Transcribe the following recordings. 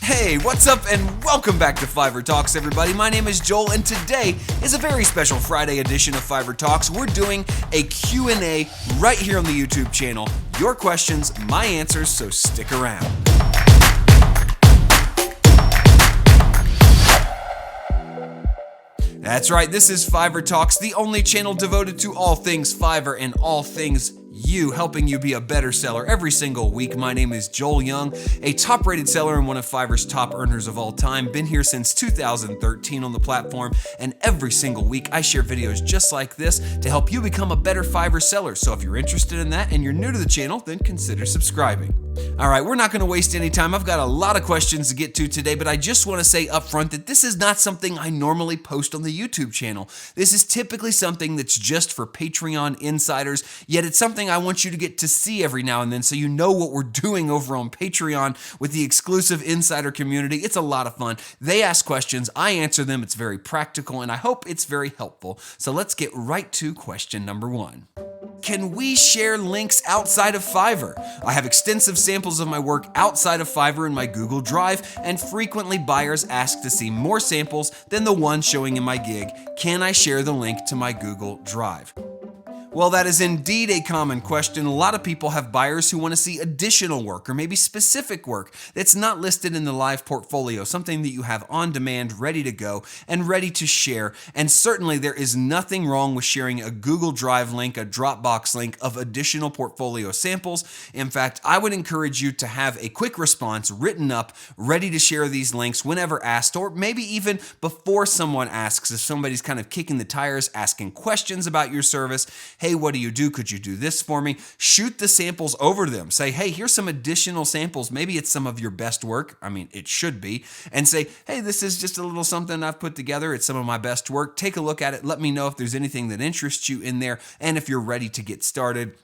Hey, what's up and welcome back to Fiverr Talks, everybody. My name is Joel and today is a very special Friday edition of Fiverr Talks. We're doing a Q&A right here on the YouTube channel. Your questions, my answers, so stick around. That's right, this is Fiverr Talks, the only channel devoted to all things Fiverr and all things you, helping you be a better seller every single week. My name is Joel Young, a top-rated seller and one of Fiverr's top earners of all time. Been here since 2013 on the platform, and every single week I share videos just like this to help you become a better Fiverr seller. So if you're interested in that and you're new to the channel, then consider subscribing. All right, we're not going to waste any time. I've got a lot of questions to get to today, but I just want to say up front that this is not something I normally post on the YouTube channel. This is typically something that's just for Patreon insiders, yet it's something I want you to get to see every now and then so you know what we're doing over on Patreon with the exclusive insider community. It's a lot of fun. They ask questions, I answer them. It's very practical, and I hope it's very helpful. So let's get right to question number one. Can we share links outside of Fiverr? I have extensive samples of my work outside of Fiverr in my Google Drive, and frequently buyers ask to see more samples than the one showing in my gig. Can I share the link to my Google Drive? Well, that is indeed a common question. A lot of people have buyers who want to see additional work or maybe specific work that's not listed in the live portfolio, something that you have on demand, ready to go, and ready to share. And certainly there is nothing wrong with sharing a Google Drive link, a Dropbox link of additional portfolio samples. In fact, I would encourage you to have a quick response written up, ready to share these links whenever asked, or maybe even before someone asks. If somebody's kind of kicking the tires, asking questions about your service, hey, what do you do? Could you do this for me? Shoot the samples over to them. Say, hey, here's some additional samples. Maybe it's some of your best work. I mean, it should be. And say, hey, this is just a little something I've put together. It's some of my best work. Take a look at it. Let me know if there's anything that interests you in there and if you're ready to get started.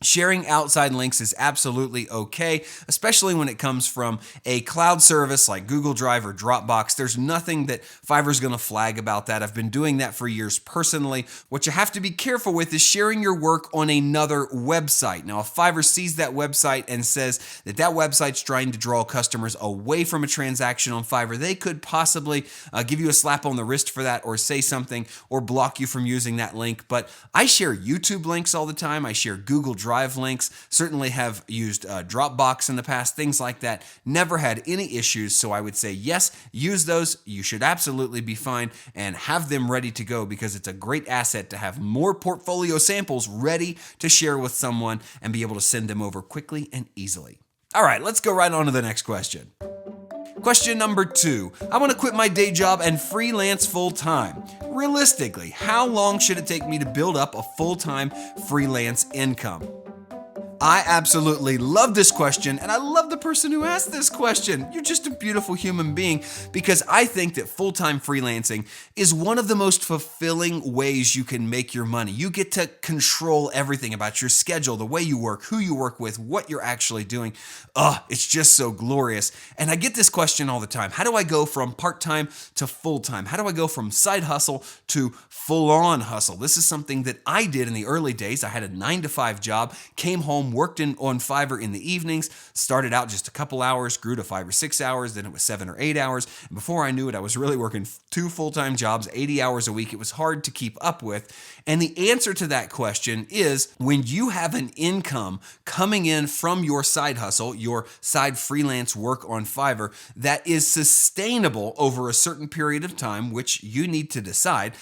Sharing outside links is absolutely okay, especially when it comes from a cloud service like Google Drive or Dropbox. There's nothing that Fiverr's going to flag about that. I've been doing that for years personally. What you have to be careful with is sharing your work on another website. Now, if Fiverr sees that website and says that that website's trying to draw customers away from a transaction on Fiverr, they could possibly give you a slap on the wrist for that, or say something, or block you from using that link. But I share YouTube links all the time. I share Google Drive links, certainly have used Dropbox in the past, things like that. Never had any issues, so I would say yes, use those. You should absolutely be fine and have them ready to go, because it's a great asset to have more portfolio samples ready to share with someone and be able to send them over quickly and easily. All right, let's go right on to the next question. Question number 2. I want to quit my day job and freelance full-time. Realistically, how long should it take me to build up a full-time freelance income? I absolutely love this question, and I love the person who asked this question. You're just a beautiful human being, because I think that full-time freelancing is one of the most fulfilling ways you can make your money. You get to control everything about your schedule, the way you work, who you work with, what you're actually doing. It's just so glorious. And I get this question all the time. How do I go from part-time to full-time? How do I go from side hustle to full-on hustle? This is something that I did in the early days. I had a 9-to-5 job, came home, worked on Fiverr in the evenings, started out just a couple hours, grew to 5 or 6 hours, then it was 7 or 8 hours. And before I knew it, I was really working 2 full-time jobs, 80 hours a week. It was hard to keep up with. And the answer to that question is, when you have an income coming in from your side hustle, your side freelance work on Fiverr, that is sustainable over a certain period of time, which you need to decide,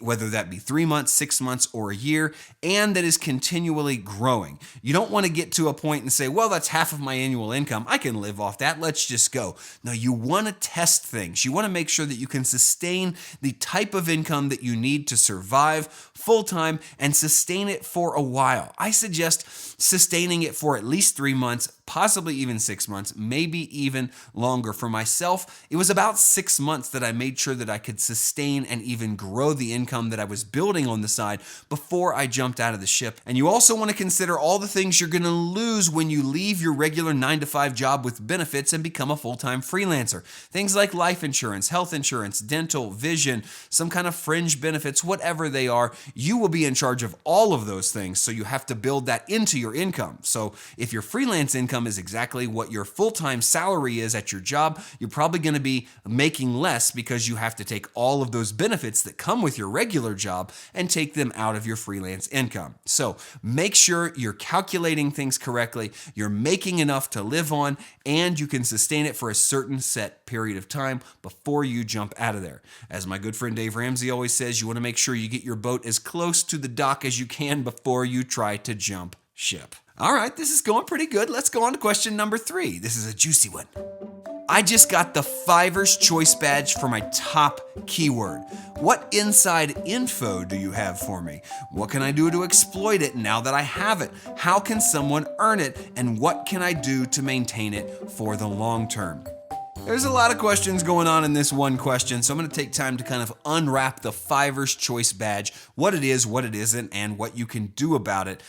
whether that be 3 months, 6 months, or a year, and that is continually growing. You don't want to get to a point and say, well, that's half of my annual income. I can live off that. Let's just go. No, you want to test things. You want to make sure that you can sustain the type of income that you need to survive full-time and sustain it for a while. I suggest sustaining it for at least 3 months, possibly even 6 months, maybe even longer. For myself, it was about 6 months that I made sure that I could sustain and even grow the income that I was building on the side before I jumped out of the ship. And you also want to consider all the things you're going to lose when you leave your regular 9-to-5 job with benefits and become a full-time freelancer. Things like life insurance, health insurance, dental, vision, some kind of fringe benefits, whatever they are, you will be in charge of all of those things. So you have to build that into your income. So if your freelance income income is exactly what your full-time salary is at your job, you're probably going to be making less because you have to take all of those benefits that come with your regular job and take them out of your freelance income. So make sure you're calculating things correctly, you're making enough to live on, and you can sustain it for a certain set period of time before you jump out of there. As my good friend Dave Ramsey always says, you want to make sure you get your boat as close to the dock as you can before you try to jump ship. All right, this is going pretty good. Let's go on to question number 3. This is a juicy one. I just got the Fiverr's Choice Badge for my top keyword. What inside info do you have for me? What can I do to exploit it now that I have it? How can someone earn it? And what can I do to maintain it for the long term? There's a lot of questions going on in this one question, so I'm going to take time to kind of unwrap the Fiverr's Choice Badge, what it is, what it isn't, and what you can do about it.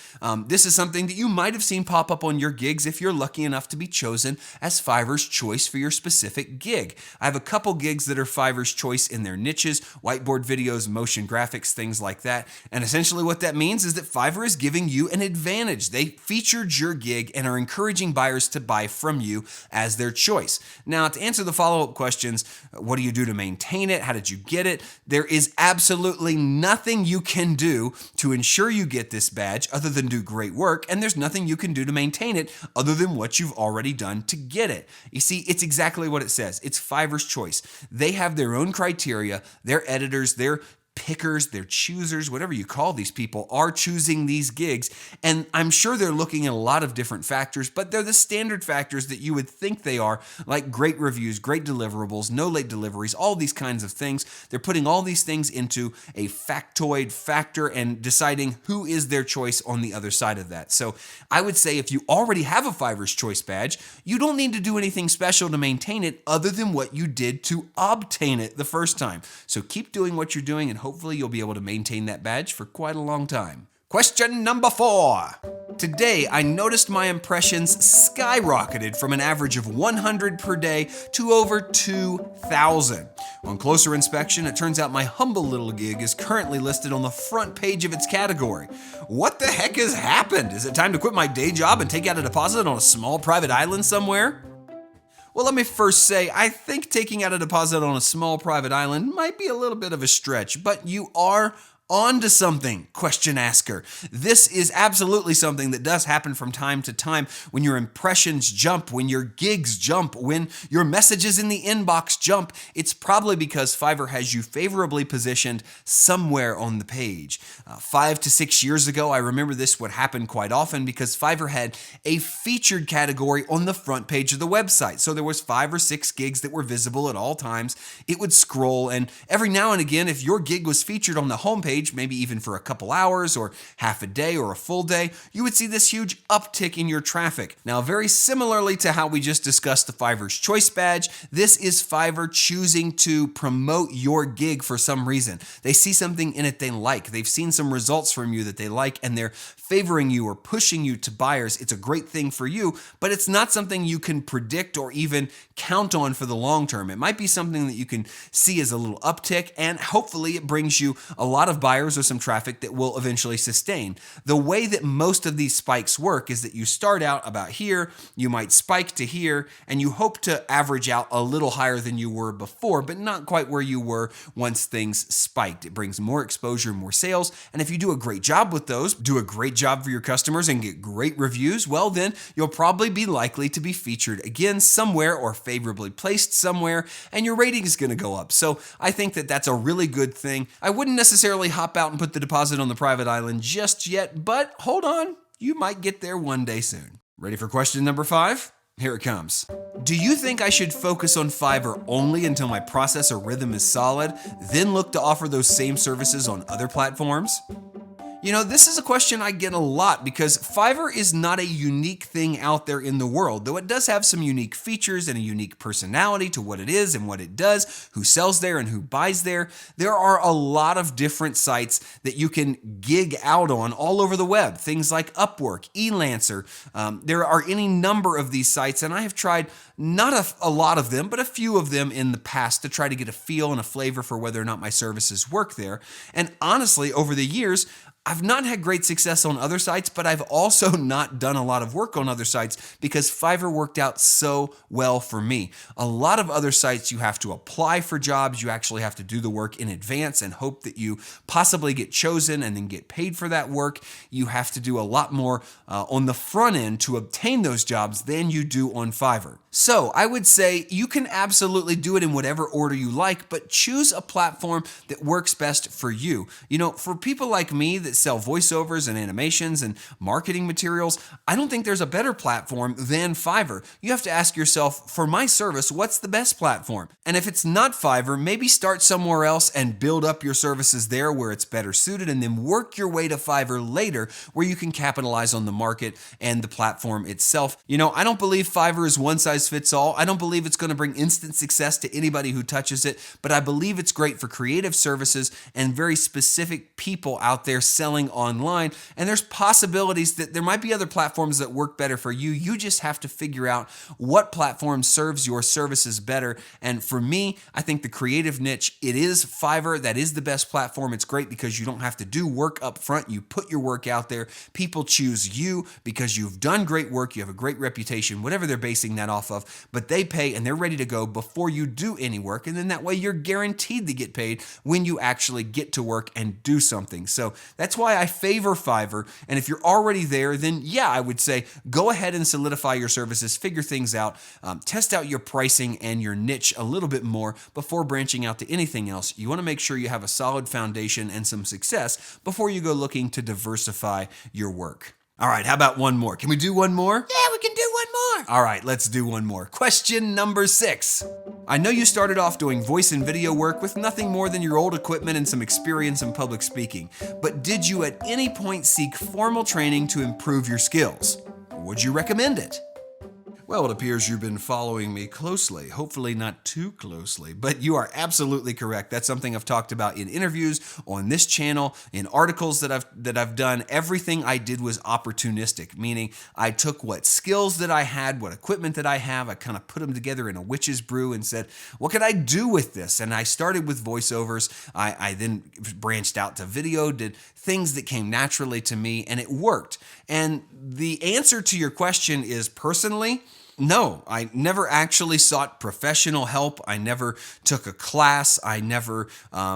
This is something that you might have seen pop up on your gigs if you're lucky enough to be chosen as Fiverr's Choice for your specific gig. I have a couple gigs that are Fiverr's Choice in their niches, whiteboard videos, motion graphics, things like that. And essentially what that means is that Fiverr is giving you an advantage. They featured your gig and are encouraging buyers to buy from you as their choice. Now, to answer the follow-up questions, what do you do to maintain it? How did you get it? There is absolutely nothing you can do to ensure you get this badge other than do great work, and there's nothing you can do to maintain it other than what you've already done to get it. You see, it's exactly what it says. It's Fiverr's Choice. They have their own criteria, their editors, their pickers, their choosers, whatever you call these people, are choosing these gigs. And I'm sure they're looking at a lot of different factors, but they're the standard factors that you would think they are, like great reviews, great deliverables, no late deliveries, all these kinds of things. They're putting all these things into a factoid factor and deciding who is their choice on the other side of that. So I would say if you already have a Fiverr's Choice badge, you don't need to do anything special to maintain it other than what you did to obtain it the first time. So keep doing what you're doing, and hopefully you'll be able to maintain that badge for quite a long time. Question number 4. Today, I noticed my impressions skyrocketed from an average of 100 per day to over 2,000. On closer inspection, it turns out my humble little gig is currently listed on the front page of its category. What the heck has happened? Is it time to quit my day job and take out a deposit on a small private island somewhere? Well, let me first say, I think taking out a deposit on a small private island might be a little bit of a stretch, but you are on to something, question asker. This is absolutely something that does happen from time to time when your impressions jump, when your gigs jump, when your messages in the inbox jump. It's probably because Fiverr has you favorably positioned somewhere on the page. 5 to 6 years ago, I remember this would happen quite often because Fiverr had a featured category on the front page of the website. So there was 5 or 6 gigs that were visible at all times. It would scroll, and every now and again, if your gig was featured on the homepage, maybe even for a couple hours or half a day or a full day, you would see this huge uptick in your traffic. Now, very similarly to how we just discussed the Fiverr's Choice badge, this is Fiverr choosing to promote your gig for some reason. They see something in it they like. They've seen some results from you that they like, and they're favoring you or pushing you to buyers. It's a great thing for you, but it's not something you can predict or even count on for the long term. It might be something that you can see as a little uptick, and hopefully it brings you a lot of buyers or some traffic that will eventually sustain. The way that most of these spikes work is that you start out about here, you might spike to here, and you hope to average out a little higher than you were before, but not quite where you were once things spiked. It brings more exposure, more sales, and if you do a great job with those, do a great job for your customers and get great reviews, well then you'll probably be likely to be featured again somewhere or favorably placed somewhere, and your rating is going to go up. So I think that that's a really good thing. I wouldn't necessarily hop out and put the deposit on the private island just yet, but hold on, you might get there one day soon. Ready for question number 5? Here it comes. Do you think I should focus on Fiverr only until my process or rhythm is solid, then look to offer those same services on other platforms? You know, this is a question I get a lot because Fiverr is not a unique thing out there in the world, though it does have some unique features and a unique personality to what it is and what it does, who sells there and who buys there. There are a lot of different sites that you can gig out on all over the web, things like Upwork, Elancer. There are any number of these sites, and I have tried not a lot of them, but a few of them in the past to try to get a feel and a flavor for whether or not my services work there. And honestly, over the years, I've not had great success on other sites, but I've also not done a lot of work on other sites because Fiverr worked out so well for me. A lot of other sites, you have to apply for jobs. You actually have to do the work in advance and hope that you possibly get chosen and then get paid for that work. You have to do a lot more on the front end to obtain those jobs than you do on Fiverr. So I would say you can absolutely do it in whatever order you like, but choose a platform that works best for you. For people like me that sell voiceovers and animations and marketing materials, I don't think there's a better platform than Fiverr. You have to ask yourself, for my service, what's the best platform? And if it's not Fiverr, maybe start somewhere else and build up your services there where it's better suited, and then work your way to Fiverr later where you can capitalize on the market and the platform itself. I don't believe Fiverr is one size fits all. I don't believe it's going to bring instant success to anybody who touches it, but I believe it's great for creative services and very specific people out there selling online. And there's possibilities that there might be other platforms that work better for you. You just have to figure out what platform serves your services better. And for me, I think the creative niche, it is Fiverr. That is the best platform. It's great because you don't have to do work up front. You put your work out there. People choose you because you've done great work. You have a great reputation, whatever they're basing that off of, but they pay and they're ready to go before you do any work. And then that way you're guaranteed to get paid when you actually get to work and do something. So that's why I favor Fiverr. And if you're already there, then yeah, I would say go ahead and solidify your services, figure things out, test out your pricing and your niche a little bit more before branching out to anything else. You want to make sure you have a solid foundation and some success before you go looking to diversify your work. All right, how about one more? Can we do one more? Yeah, we can do one more. All right, let's do one more. Question number 6. I know you started off doing voice and video work with nothing more than your old equipment and some experience in public speaking, but did you at any point seek formal training to improve your skills? Would you recommend it? Well, it appears you've been following me closely, hopefully not too closely, but you are absolutely correct. That's something I've talked about in interviews, on this channel, in articles that I've done. Everything I did was opportunistic, meaning I took what skills that I had, what equipment that I have, I kind of put them together in a witch's brew and said, what could I do with this? And I started with voiceovers. I then branched out to video, did things that came naturally to me, and it worked. And the answer to your question is personally, no, I never actually sought professional help. I never took a class. I never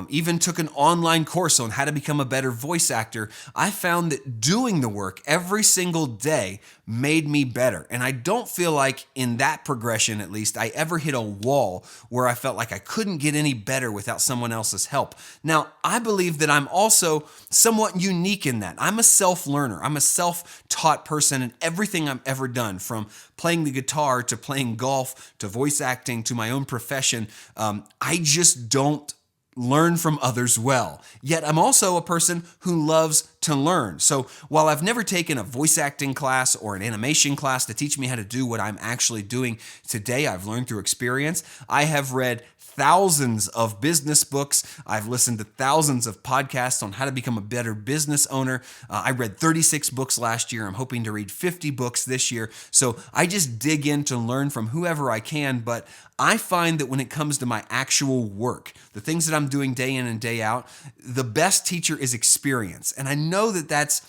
even took an online course on how to become a better voice actor. I found that doing the work every single day made me better. And I don't feel like in that progression, at least, I ever hit a wall where I felt like I couldn't get any better without someone else's help. Now, I believe that I'm also somewhat unique in that. I'm a self-learner. I'm a self-taught person in everything I've ever done, from playing the guitar to playing golf to voice acting to my own profession. I just don't learn from others well. Yet I'm also a person who loves to learn. So while I've never taken a voice acting class or an animation class to teach me how to do what I'm actually doing today, I've learned through experience. I have read thousands of business books. I've listened to thousands of podcasts on how to become a better business owner. I read 36 books last year. I'm hoping to read 50 books this year. So I just dig in to learn from whoever I can. But I find that when it comes to my actual work, the things that I'm doing day in and day out, the best teacher is experience. And I know that that's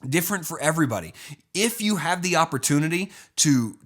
different for everybody. If you have the opportunity to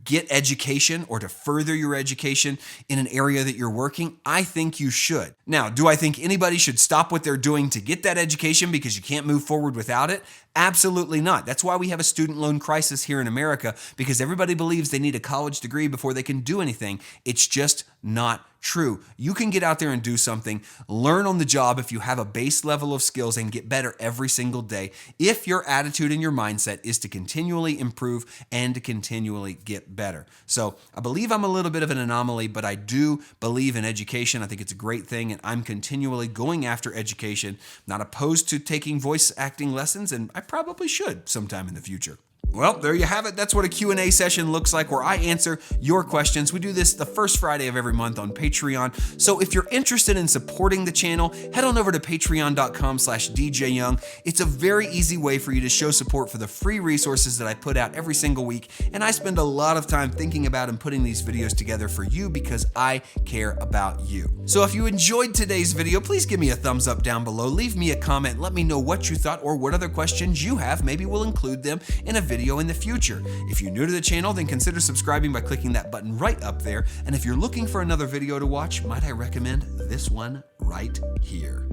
get education or to further your education in an area that you're working, I think you should. Now, do I think anybody should stop what they're doing to get that education because you can't move forward without it? Absolutely not. That's why we have a student loan crisis here in America, because everybody believes they need a college degree before they can do anything. It's just not true. You can get out there and do something, learn on the job if you have a base level of skills, and get better every single day if your attitude and your mindset is to continually improve and to continually get better. So I believe I'm a little bit of an anomaly, but I do believe in education. I think it's a great thing, and I'm continually going after education. Not opposed to taking voice acting lessons, and I probably should sometime in the future. Well, there you have it. That's what a Q&A session looks like, where I answer your questions. We do this the first Friday of every month on Patreon. So if you're interested in supporting the channel, head on over to patreon.com/DJYoung. It's a very easy way for you to show support for the free resources that I put out every single week. And I spend a lot of time thinking about and putting these videos together for you because I care about you. So if you enjoyed today's video, please give me a thumbs up down below. Leave me a comment. Let me know what you thought or what other questions you have. Maybe we'll include them in a video in the future. If you're new to the channel, then consider subscribing by clicking that button right up there. And if you're looking for another video to watch, might I recommend this one right here.